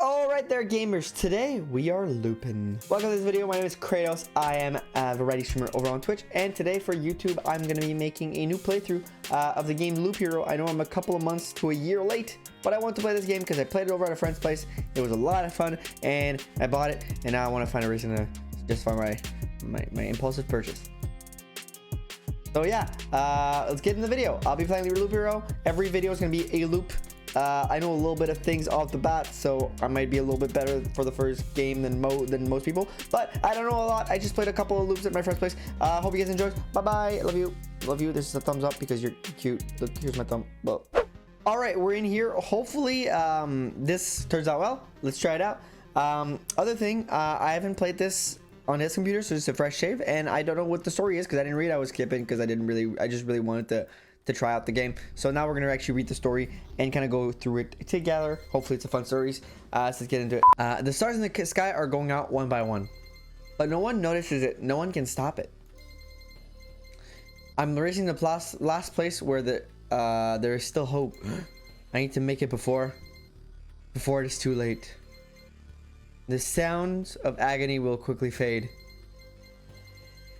All right there, gamers. Today we are looping. Welcome to this video. My name is Kratos. I am a variety streamer over on Twitch, and today for YouTube I'm going to be making a new playthrough of the game Loop Hero. I know I'm a couple of months to a year late, but I want to play this game because I played it over at a friend's place. It was a lot of fun, and I bought it, and now I want to find a reason to justify my impulsive purchase. So yeah, let's get in the video. I'll be playing the Loop Hero. Every video is going to be a loop. I know a little bit of things off the bat, so I might be a little bit better for the first game than most people, but I don't know a lot. I just played a couple of loops at my friend's place. Hope you guys enjoyed. Bye bye. Love you. Love you. This is a thumbs up because you're cute. Look, here's my thumb. Well, all right, we're in here. Hopefully this turns out well. Let's try it out. Other thing, I haven't played this on his computer, so it's a fresh save, and I don't know what the story is because I didn't read. I was skipping because I just really wanted to try out the game. So now we're gonna actually read the story and kind of go through it together. Hopefully it's a fun story. So let's get into it. The stars in the sky are going out one by one, but no one notices it. No one can stop it. I'm racing the last place where there is still hope. I need to make it before it is too late. The sounds of agony will quickly fade.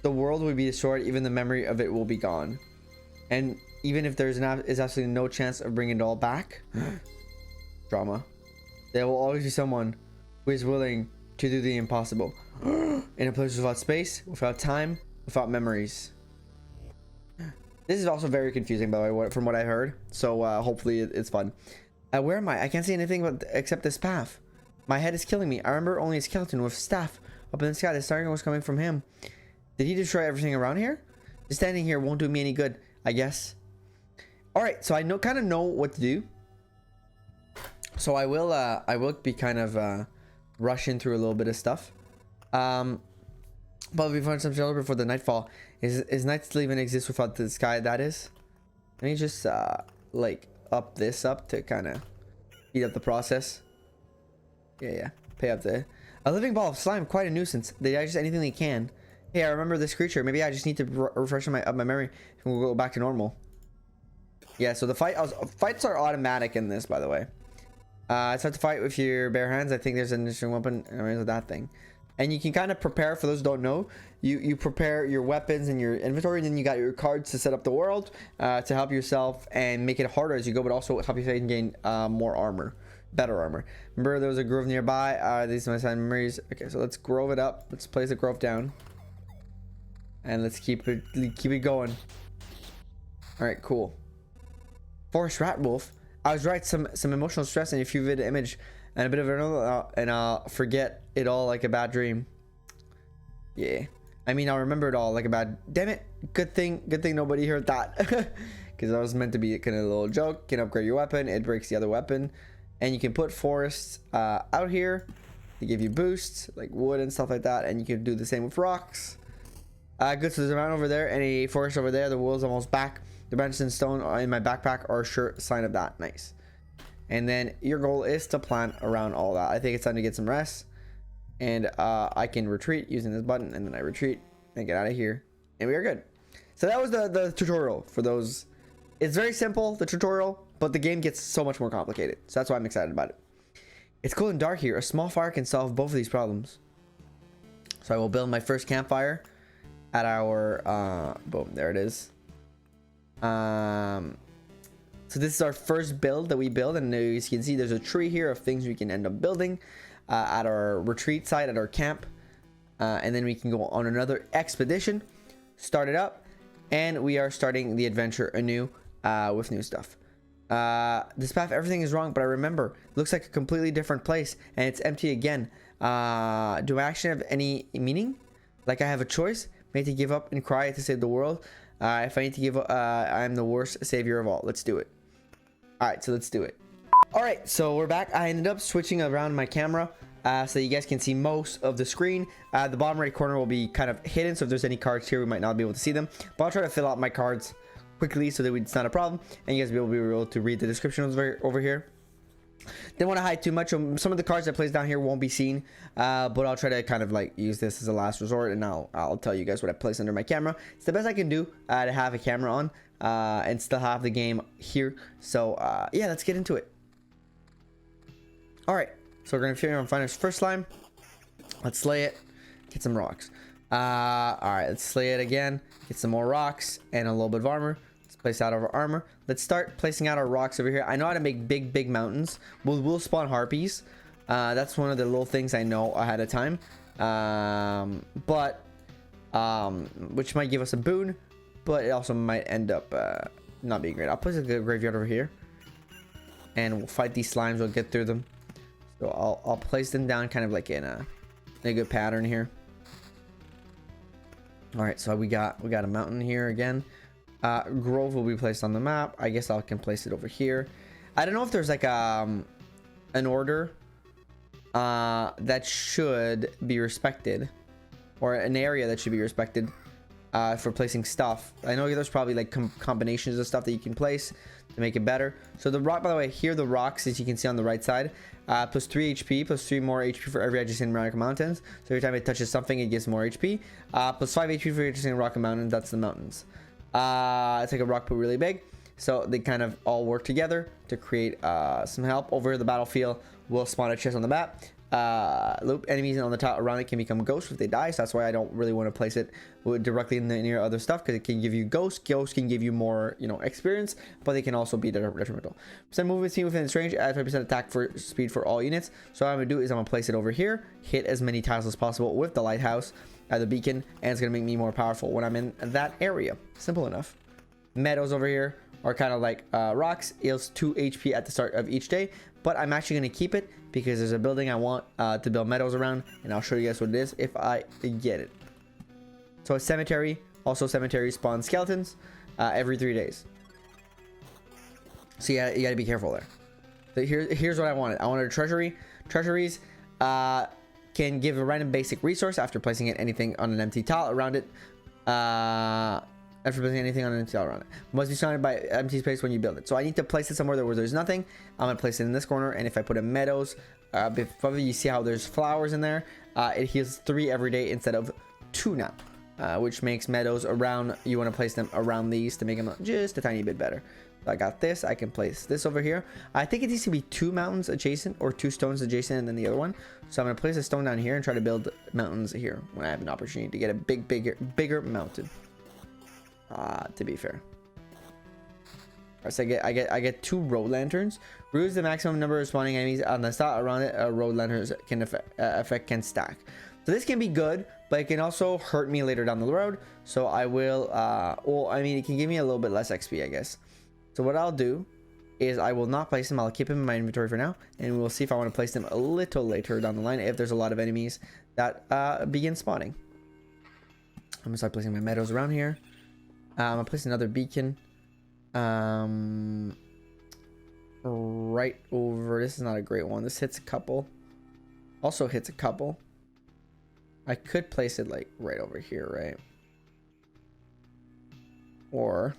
The world will be destroyed. Even the memory of it will be gone. And even if there's absolutely no chance of bringing it all back, drama, there will always be someone who is willing to do the impossible. In a place without space, without time, without memories. This is also very confusing, by the way, from what I heard. So hopefully it's fun. Where am I? I can't see anything except this path. My head is killing me. I remember only a skeleton with staff up in the sky. The starting was coming from him. Did he destroy everything around here? Just standing here won't do me any good, I guess. All right, so I kind of know what to do. So I will be kind of rushing through a little bit of stuff. But we find some shelter before the nightfall. Is night still even exist without the sky? That is. Let me just like up this up to kind of speed up the process. Yeah. Pay up the a living ball of slime, quite a nuisance. They digest anything they can. Hey, I remember this creature. Maybe I just need to refresh my memory, and we'll go back to normal. Yeah, so the fights are automatic in this, by the way. It's hard to fight with your bare hands. I think there's an interesting weapon with that thing, and you can kind of prepare. For those who don't know, you prepare your weapons and your inventory, and then you got your cards to set up the world to help yourself and make it harder as you go, but also help you gain more armor, better armor. Remember, there was a grove nearby. These are my side memories. Okay, so let's grove it up. Let's place the grove down. And let's keep it going. All right, cool. Forest rat wolf. I was right. Some emotional stress and a few vivid image and a bit of another, and I'll forget it all like a bad dream. Yeah, I mean I'll remember it all like a bad. Damn it! Good thing nobody heard that, because that was meant to be kind of a little joke. You can upgrade your weapon. It breaks the other weapon, and you can put forests out here to give you boosts like wood and stuff like that, and you can do the same with rocks. Good, so there's a mountain over there and a forest over there. The wool's almost back. The branches and stone in my backpack are a sure sign of that. Nice. And then your goal is to plan around all that. I think it's time to get some rest. And I can retreat using this button, and then I retreat and get out of here. And we are good. So that was the tutorial for those. It's very simple, the tutorial, but the game gets so much more complicated. So that's why I'm excited about it. It's cool and dark here. A small fire can solve both of these problems. So I will build my first campfire at our boom, there it is. So this is our first build that we build, and as you can see there's a tree here of things we can end up building at our retreat site, at our camp, and then we can go on another expedition, start it up, and we are starting the adventure anew with new stuff. This path, everything is wrong, but I remember it looks like a completely different place, and it's empty again. Do I actually have any meaning? Like I have a choice? Made to give up and cry to save the world. If I need to give up, I'm the worst savior of all. Let's do it. All right, so let's do it. All right, so we're back. I ended up switching around my camera so you guys can see most of the screen. The bottom right corner will be kind of hidden, so if there's any cards here, we might not be able to see them. But I'll try to fill out my cards quickly so that it's not a problem, and you guys will be able to read the descriptions over here. Didn't want to hide too much. Some of the cards I place down here won't be seen, but I'll try to kind of like use this as a last resort, and I'll tell you guys what I place under my camera. It's the best I can do to have a camera on and still have the game here. So yeah, let's get into it. All right, So we're gonna figure out find our first slime. Let's slay it. Get some rocks. All right, let's slay it again. Get some more rocks and a little bit of armor. Let's place out our armor. Let's start placing out our rocks over here. I know how to make big mountains. We'll spawn harpies. That's one of the little things I know ahead of time. Which might give us a boon, but it also might end up not being great. I'll place a good graveyard over here, and we'll fight these slimes. We'll get through them. So I'll place them down kind of like in a good pattern here. All right, so we got a mountain here again. Grove will be placed on the map. I guess I can place it over here. I don't know if there's like an order that should be respected, or an area that should be respected for placing stuff. I know there's probably like combinations of stuff that you can place to make it better. So the rock, by the way, here the rocks, as you can see on the right side, plus 3 HP, plus 3 more HP for every adjacent rock and mountains. So every time it touches something, it gives more HP. Plus 5 HP for adjacent rock and mountains. That's the mountains. It's like a rock pool really big. So they kind of all work together to create some help. Over the battlefield, we'll spawn a chest on the map. Loop enemies on the top around it can become ghosts if they die, so that's why I don't really want to place it directly near other stuff, because it can give you ghosts. Ghosts can give you more, experience, but they can also be detrimental. Percent movement speed within its range, add 5% attack for speed for all units. So what I'm gonna do is I'm gonna place it over here, hit as many tiles as possible with the lighthouse, the beacon, and it's gonna make me more powerful when I'm in that area. Simple enough. Meadows over here are kind of like rocks. Heals 2 HP at the start of each day, but I'm actually going to keep it because there's a building I want to build meadows around, and I'll show you guys what it is if I get it. So a cemetery. Also, cemetery spawn skeletons every 3 days. So yeah, you got to be careful there. So here's what I wanted. I wanted a treasury. Treasuries can give a random basic resource after placing anything on an empty tile around it. After placing anything on an empty tile around it, must be surrounded by empty space when you build it. So I need to place it somewhere where there's nothing. I'm gonna place it in this corner, and if I put in meadows, before you see how there's flowers in there, it heals 3 every day instead of 2 now, which makes meadows around. You want to place them around these to make them just a tiny bit better. So I got this. I can place this over here. I think it needs to be 2 mountains adjacent, or 2 stones adjacent, and then the other one. So I'm gonna place a stone down here and try to build mountains here when I have an opportunity to get a bigger mountain. To be fair. So I get 2 road lanterns. Reduce the maximum number of spawning enemies on the spot around it. Road lanterns can stack. So this can be good, but it can also hurt me later down the road. So I will. Well, I mean, it can give me a little bit less XP, I guess. So what I'll do is I will not place them. I'll keep them in my inventory for now, and we'll see if I want to place them a little later down the line if there's a lot of enemies that begin spawning. I'm gonna start placing my meadows around here. I'm gonna place another beacon right over. This is not a great one. This hits a couple. Also hits a couple. I could place it like right over here, right? Or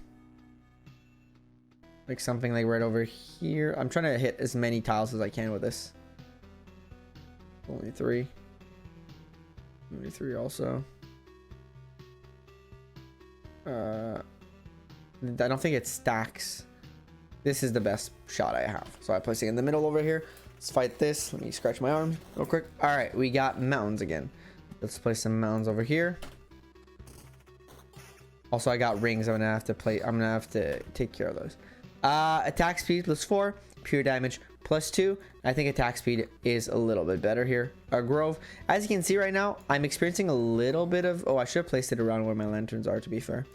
like something like right over here. I'm trying to hit as many tiles as I can with this. Only 3. Only 3 also. I don't think it stacks. This is the best shot I have, so I place it in the middle over here. Let's fight this. Let me scratch my arm real quick. All right, we got mountains again. Let's place some mountains over here. Also, I got rings. I'm gonna have to take care of those. Attack speed plus 4, pure damage plus 2. I think attack speed is a little bit better here. Grove, as you can see right now, I'm experiencing a little bit of. Oh, I should have placed it around where my lanterns are, to be fair.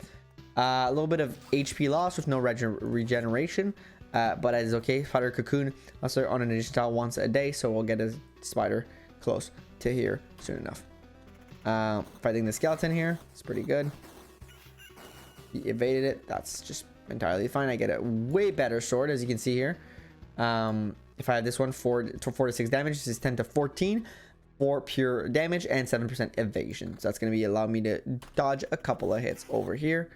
A little bit of HP loss with no regeneration, but that is okay. Spider cocoon also on an additional tile once a day, so we'll get a spider close to here soon enough. Fighting the skeleton here, it's pretty good. He evaded it. That's just entirely fine. I get a way better sword, as you can see here. If I had this one, 4 to 6 damage, this is 10 to 14 for pure damage and 7% evasion. So that's going to be allowing me to dodge a couple of hits over here.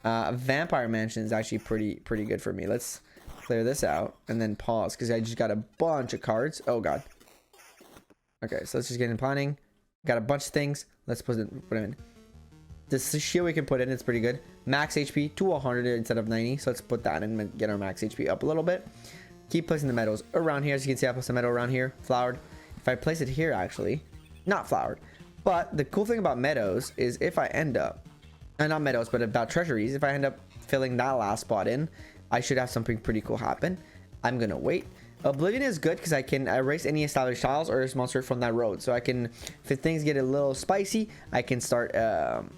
Vampire Mansion is actually pretty good for me. Let's clear this out and then pause because I just got a bunch of cards. Oh god. Okay, so let's just get in planning. Got a bunch of things. Let's put them in. This shield we can put in, it's pretty good. Max HP to 100 instead of 90. So let's put that in and get our max HP up a little bit. Keep placing the meadows around here. As you can see, I put some meadow around here, flowered. If I place it here, actually, not flowered. But the cool thing about meadows is if I end up, not meadows, but about treasuries, if I end up filling that last spot in, I should have something pretty cool happen. I'm gonna wait. Oblivion is good because I can erase any established tiles or monster from that road. So I can, if things get a little spicy, I can start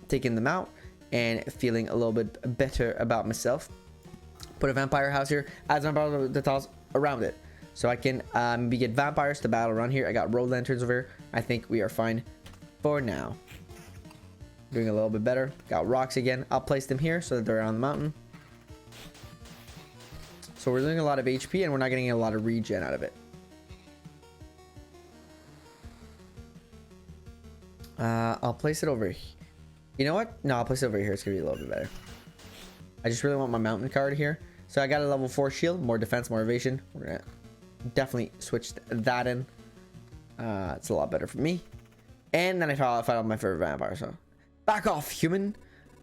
taking them out and feeling a little bit better about myself. Put a vampire house here, add vampire the tiles around it. So I can maybe get vampires to battle around here. I got road lanterns over here. I think we are fine for now. Doing a little bit better. Got rocks again. I'll place them here so that they're on the mountain. So we're losing a lot of HP and we're not getting a lot of regen out of it. I'll place it over here. You know what? No, I'll place it over here. It's gonna be a little bit better. I just really want my mountain card here. So I got a level 4 shield, more defense, more evasion. We're gonna definitely switch that in. It's a lot better for me. And then I found out my favorite vampire. So back off, human.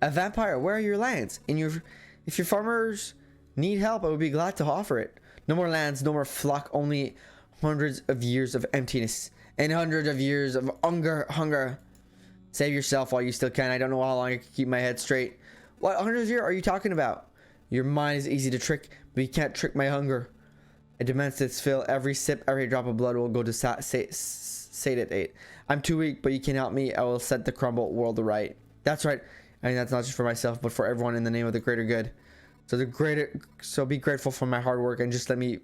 A vampire, where are your lands? If your farmers need help, I would be glad to offer it. No more lands, no more flock, only hundreds of years of emptiness and hundreds of years of hunger. Save yourself while you still can. I don't know how long I can keep my head straight. What hundreds of years are you talking about? Your mind is easy to trick, but you can't trick my hunger. It demands its fill. Every sip, every drop of blood will go to satiate. I'm too weak, but you can help me. I will set the crumbled world right. That's right. I mean, that's not just for myself, but for everyone in the name of the greater good. So be grateful for my hard work and just let me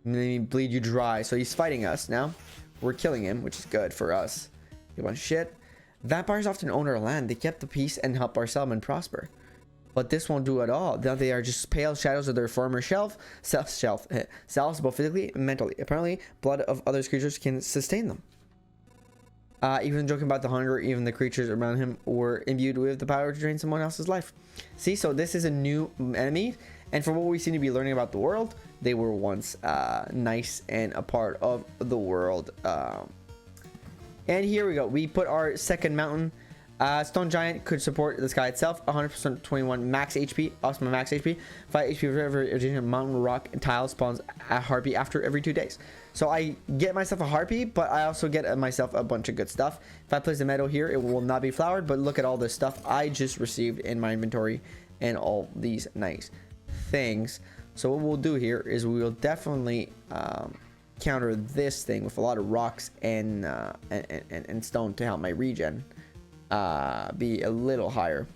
bleed you dry. So he's fighting us now. We're killing him, which is good for us. You want shit? Vampires often own our land. They kept the peace and help our settlement prosper. But this won't do at all. Now they are just pale shadows of their former selves, both physically and mentally. Apparently, blood of other creatures can sustain them. Even joking about the hunger, even the creatures around him were imbued with the power to drain someone else's life. See, so this is a new enemy, and from what we seem to be learning about the world, they were once nice and a part of the world. And here we go. We put our second mountain. Stone Giant could support the sky itself. 100% 21 max HP. Awesome max HP. 5 HP for every mountain rock and tile spawns a harpy after every 2 days. So I get myself a harpy, but I also get myself a bunch of good stuff. If I place a meadow here, it will not be flowered, but look at all this stuff I just received in my inventory and all these nice things. So what we'll do here is we will definitely counter this thing with a lot of rocks and stone to help my regen be a little higher.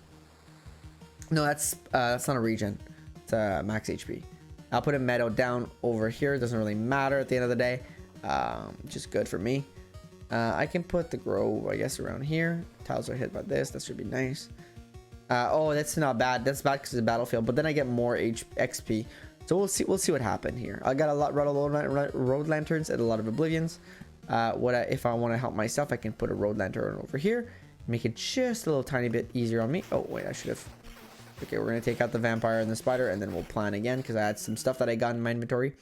No, that's not a regen. It's a max HP. I'll put a meadow down over here. It doesn't really matter at the end of the day. Just good for me. I can put the grove, I guess, around here. Tiles are hit by this. That should be nice. Oh, that's not bad. That's bad because it's a battlefield. But then I get more XP. So we'll see what happened here. I got a lot of road lanterns and a lot of oblivions. If I want to help myself, I can put a road lantern over here. Make it just a little tiny bit easier on me. Oh, wait, I should have. Okay, we're going to take out the vampire and the spider, and then we'll plan again, because I had some stuff that I got in my inventory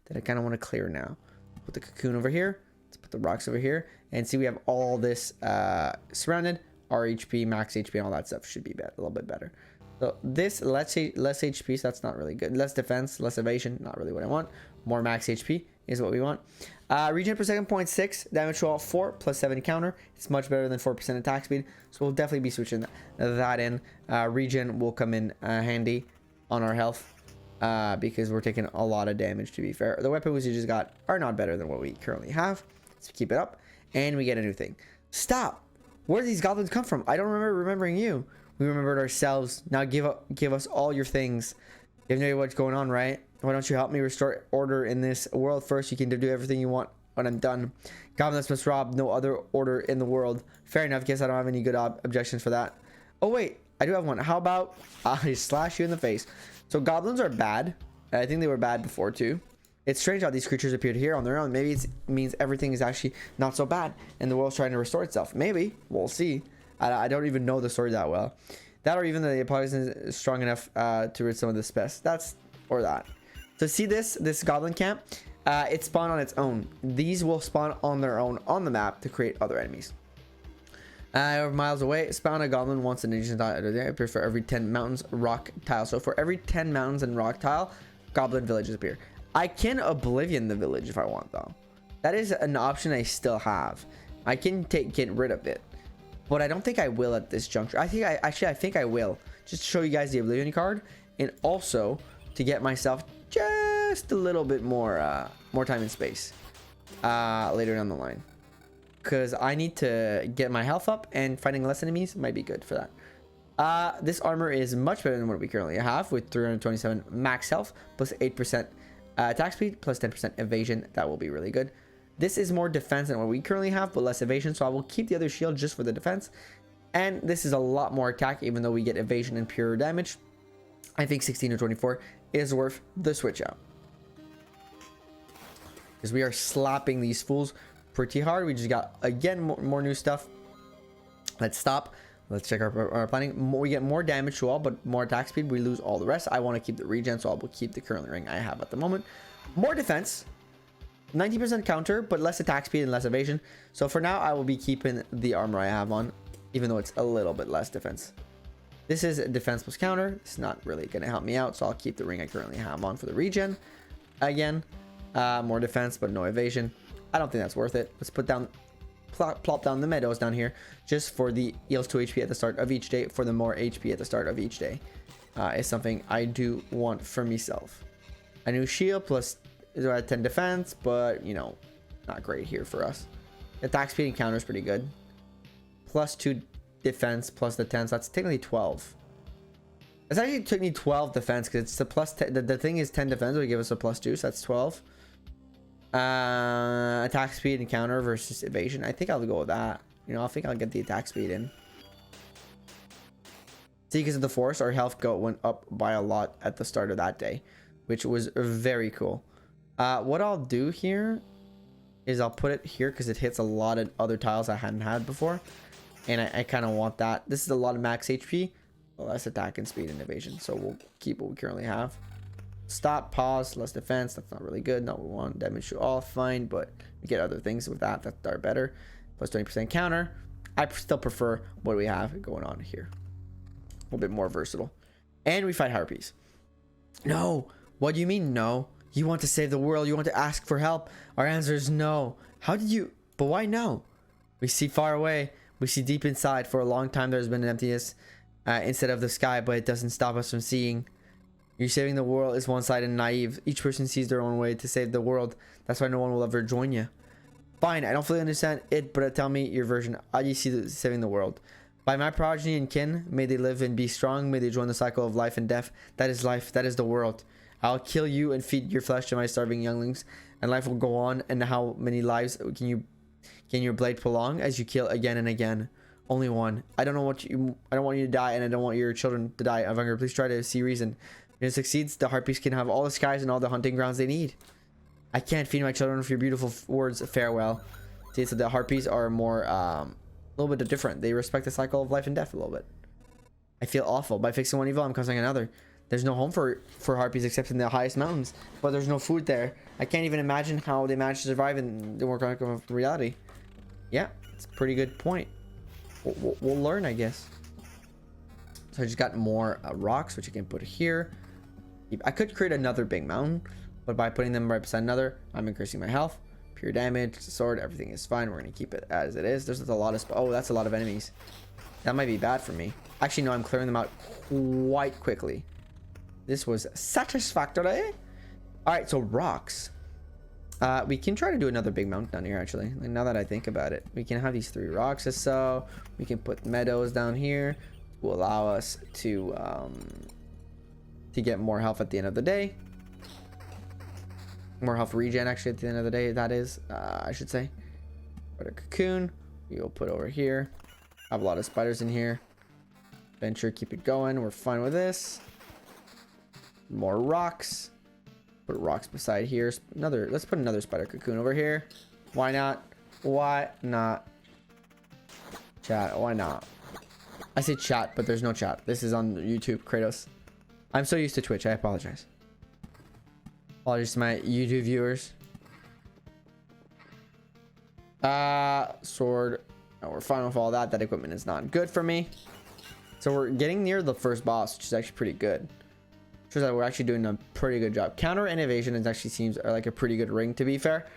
that I kind of want to clear now. Put the cocoon over here. Let's put the rocks over here. And see, we have all this surrounded. Our HP, max HP, and all that stuff should be a little bit better. So this, let's say less HP, so that's not really good. Less defense, less evasion, not really what I want. More max HP is what we want. Regen per second, 0.6. Damage to all 4 plus 7 counter. It's much better than 4% attack speed. So we'll definitely be switching that in. Regen will come in handy on our health because we're taking a lot of damage, to be fair. The weapons we just got are not better than what we currently have. Let's keep it up. And we get a new thing. Stop! Where did these goblins come from? I don't remember remembering you. We remembered ourselves. Now give us all your things. You have no idea what's going on, right? Why don't you help me restore order in this world first? You can do everything you want when I'm done. Goblins must rob no other order in the world. Fair enough. Guess I don't have any good objections for that. Oh, wait. I do have one. How about I slash you in the face? So goblins are bad. I think they were bad before, too. It's strange how these creatures appeared here on their own. Maybe it means everything is actually not so bad and the world's trying to restore itself. Maybe. We'll see. I don't even know the story that well. That or even the poison is strong enough to rid some of this pest. That's or that. So see this goblin camp? It spawned on its own. These will spawn on their own on the map to create other enemies. Miles away, spawn a goblin once an agent appear for every 10 mountains rock tile. So for every 10 mountains and rock tile, goblin villages appear. I can oblivion the village if I want though. That is an option I still have. I can get rid of it, but I don't think I will at this juncture. I think I will, just to show you guys the Oblivion card, and also to get myself just a little bit more time and space later down the line, because I need to get my health up, and fighting less enemies might be good for that. This armor is much better than what we currently have, with 327 max health plus 8% attack speed plus 10% evasion. That will be really good. This is more defense than what we currently have, but less evasion, so I will keep the other shield just for the defense. And this is a lot more attack, even though we get evasion and pure damage. I think 16 or 24 is worth the switch out, because we are slapping these fools pretty hard. We just got, again, more new stuff. Let's stop. Let's check our planning. We get more damage to all, but more attack speed. We lose all the rest. I want to keep the regen, so I will keep the current ring I have at the moment. More defense. 90% counter, but less attack speed and less evasion. So for now, I will be keeping the armor I have on, even though it's a little bit less defense. This is defense plus counter. It's not really going to help me out, so I'll keep the ring I currently have on for the regen. Again, more defense, but no evasion. I don't think that's worth it. Let's put down, plop down the meadows down here, just for the heals 2 HP at the start of each day, for the more HP at the start of each day. Is something I do want for myself. A new shield plus 10 defense, but you know, not great here for us. Attack speed and counter is pretty good. Plus 2 defense plus the 10, so that's technically 12. It's actually took me 12 defense, because it's the plus 10. The thing is 10 defense will give us a plus 2, so that's 12. Attack speed and counter versus evasion. I think I'll go with that. You know, I think I'll get the attack speed in. See, because of the force, our health went up by a lot at the start of that day, which was very cool. What I'll do here is I'll put it here, because it hits a lot of other tiles I hadn't had before, and I kind of want that. This is a lot of max HP, less attack and speed and evasion, so we'll keep what we currently have. Stop, pause, less defense. That's not really good. Not what we want. Damage to all, fine, but we get other things with that are better. Plus 20% counter. I still prefer what we have going on here. A little bit more versatile. And we fight harpies. No. What do you mean no? You want to save the world. You want to ask for help. Our answer is no. How did you? But why no? We see far away. We see deep inside. For a long time there's been an emptiness instead of the sky, but it doesn't stop us from seeing. You saving the world is one-sided and naive. Each person sees their own way to save the world. That's why no one will ever join you. Fine, I don't fully understand it, but tell me your version. How do you see saving the world? By my progeny and kin, may they live and be strong. May they join the cycle of life and death. That is life. That is the world. I'll kill you and feed your flesh to my starving younglings, and life will go on. And how many lives can your blade prolong as you kill again and again? Only one. I don't want you to die, and I don't want your children to die of hunger. Please try to see reason. If it succeeds, the harpies can have all the skies and all the hunting grounds they need. I can't feed my children with your beautiful words. Farewell. See, so the harpies are more a little bit different. They respect the cycle of life and death a little bit. I feel awful. By fixing one evil, I'm causing another. There's no home for harpies except in the highest mountains, but there's no food there. I can't even imagine how they manage to survive in the more concrete reality. Yeah, it's a pretty good point. We'll learn, I guess. So I just got more rocks, which I can put here. I could create another big mountain, but by putting them right beside another, I'm increasing my health, pure damage, sword, everything is fine. We're gonna keep it as it is. There's a lot of oh, that's a lot of enemies. That might be bad for me. Actually, no, I'm clearing them out quite quickly. This was satisfactory. All right, so rocks. We can try to do another big mountain down here, actually. Like, now that I think about it, we can have these 3 rocks or so. We can put meadows down here to allow us to get more health at the end of the day. More health regen, actually, at the end of the day, that is, I should say. Put a cocoon. We'll put over here. I have a lot of spiders in here. Venture, keep it going. We're fine with this. More rocks. Put rocks beside here. Let's put another spider cocoon over here. Why not? Why not? Chat, why not? I say chat, but there's no chat. This is on YouTube, Kratos. I'm so used to Twitch, I apologize. Apologies to my YouTube viewers. Sword. Oh, we're fine with all that. That equipment is not good for me. So we're getting near the first boss, which is actually pretty good. Shows that we're actually doing a pretty good job. Counter and evasion is actually seems like a pretty good ring, to be fair.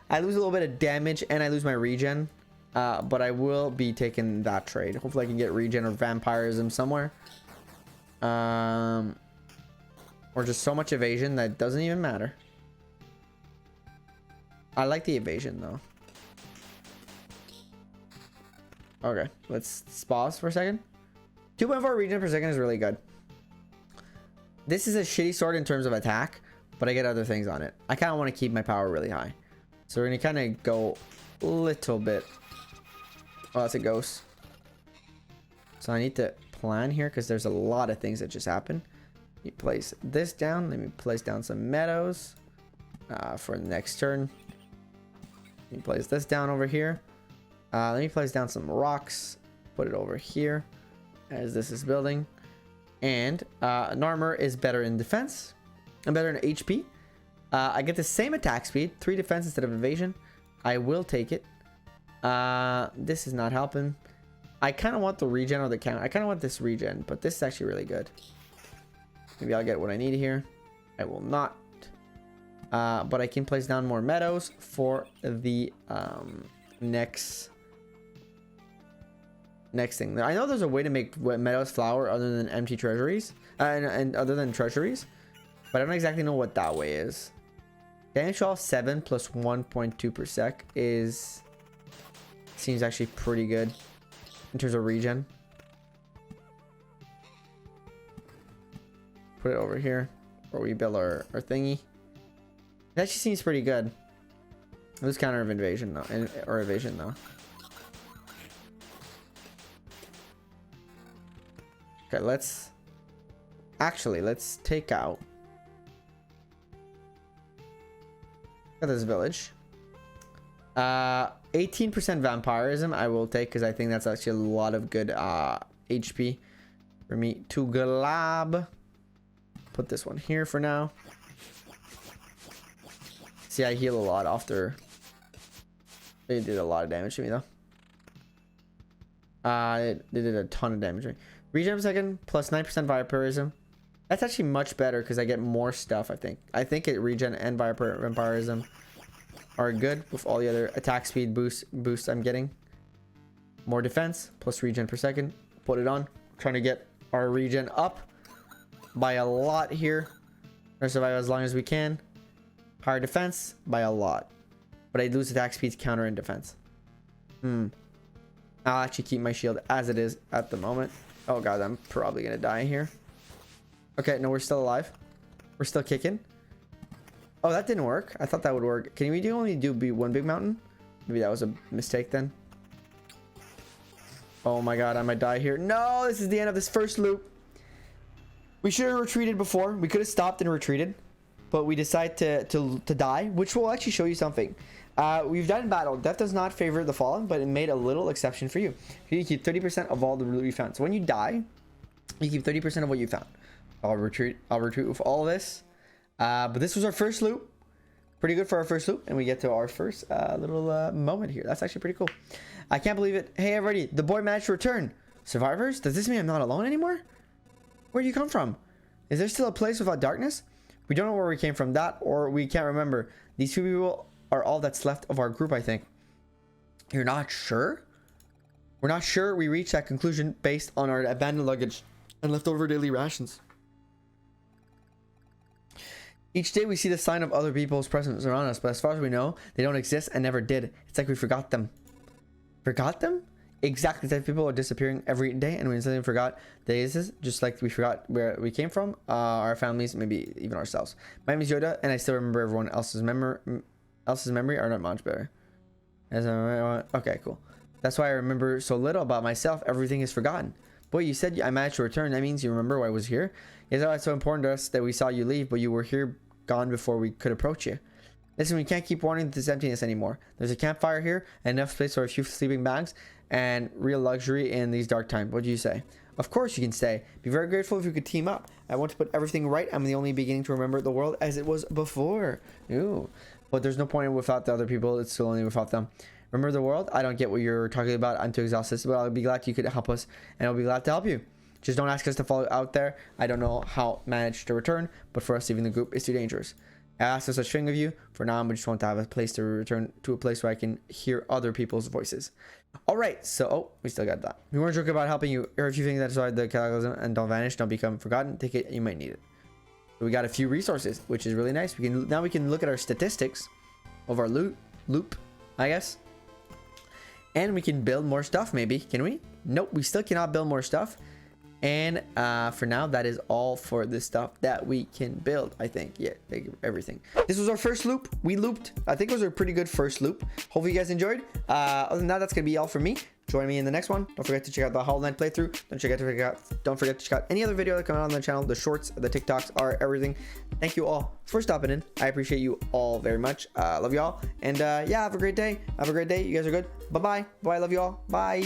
I lose a little bit of damage and I lose my regen. But I will be taking that trade. Hopefully I can get regen or vampirism somewhere. Or just so much evasion that it doesn't even matter. I like the evasion though. Okay, let's pause for a second. 2.4 regen per second is really good. This is a shitty sword in terms of attack, but I get other things on it. I kind of want to keep my power really high. So we're going to kind of go a little bit. Oh, that's a ghost. So I need to plan here because there's a lot of things that just happen. You place this down. Let me place down some meadows for the next turn. Let me place this down over here. Let me place down some rocks. Put it over here as this is building. And an armor is better in defense and better in HP. I get the same attack speed, 3 defense instead of evasion. I will take it. This is not helping. I kind of want the regen or the count. I kind of want this regen, but this is actually really good. Maybe I'll get what I need here. I will not. But I can place down more meadows for the next thing. I know there's a way to make meadows flower other than empty treasuries and other than treasuries, but I don't exactly know what that way is. Damage all 7 plus 1.2 per sec seems actually pretty good in terms of regen. Put it over here where we build our thingy. It actually seems pretty good. Lose counter of invasion though, or evasion though. Okay, let's take out. Look at this village. 18% vampirism I will take because I think that's actually a lot of good HP for me to grab. Put this one here for now. See, I heal a lot after. They did a lot of damage to me though. They did a ton of damage to me. Regen per second plus 9% vampirism. That's actually much better because I get more stuff. I think it regen and vampirism are good with all the other attack speed boosts I'm getting. More defense plus regen per second. Put it on. Trying to get our regen up by a lot here. Or survive as long as we can. Higher defense by a lot, but I lose attack speeds, counter, and defense. I'll actually keep my shield as it is at the moment. Oh god, I'm probably gonna die here. Okay, no, we're still alive. We're still kicking. Oh, that didn't work. I thought that would work. Can we only do one big mountain? Maybe that was a mistake then. Oh my god, I might die here. No, this is the end of this first loop. We should have retreated before. We could have stopped and retreated, but we decide to die, which will actually show you something. We've done battle. Death does not favor the fallen, but it made a little exception for you. You keep 30% of all the loot you found. So when you die, you keep 30% of what you found. I'll retreat with all this. But this was our first loop. Pretty good for our first loop, and we get to our first little moment here. That's actually pretty cool. I can't believe it. Hey everybody, the boy managed to return. Survivors? Does this mean I'm not alone anymore? Where do you come from? Is there still a place without darkness? We don't know where we came from, that or we can't remember. These 2 people are all that's left of our group, I think. You're not sure? We're not sure we reached that conclusion based on our abandoned luggage and leftover daily rations. Each day we see the sign of other people's presence around us, but as far as we know, they don't exist and never did. It's like we forgot them. Forgot them? Exactly. That people are disappearing every day, and we suddenly forgot days, just like we forgot where we came from, our families, maybe even ourselves. My name is Yoda, and I still remember everyone else's memory are not much better. Okay, cool. That's why I remember so little about myself. Everything is forgotten. Boy, you said I managed to return. That means you remember why I was here. Is that why it's so important to us that we saw you leave, but you were here, gone before we could approach you? Listen, we can't keep wanting this emptiness anymore. There's a campfire here, and enough space for a few sleeping bags, and real luxury in these dark times. What do you say? Of course you can stay. Be very grateful if you could team up. I want to put everything right. I'm the only beginning to remember the world as it was before. Ooh. But there's no point without the other people. It's still only without them. Remember the world? I don't get what you're talking about. I'm too exhausted, but I'll be glad you could help us, and I'll be glad to help you. Just don't ask us to follow out there. I don't know how managed to return, but for us leaving the group is too dangerous. I asked such thing of you. For now, I just want to have a place to return to, a place where I can hear other people's voices. All right, so we still got that. We weren't joking about helping you, or if you think that's why the cataclysm and don't vanish, don't become forgotten. Take it, you might need it. So we got a few resources, which is really nice. We can look at our statistics of our loop, I guess, and we can build more stuff. Maybe can we? Nope, we still cannot build more stuff. And for now, that is all for the stuff that we can build. I think, yeah, everything. This was our first loop. We looped. I think it was a pretty good first loop. Hopefully you guys enjoyed. Other than that, that's gonna be all for me. Join me in the next one. Don't forget to check out the Hollow Knight playthrough. Don't forget to check out any other video that come out on the channel. The shorts, the TikToks are everything. Thank you all for stopping in. I appreciate you all very much. Love you all. And yeah, have a great day. Have a great day. You guys are good. Bye bye. Bye. Love you all. Bye.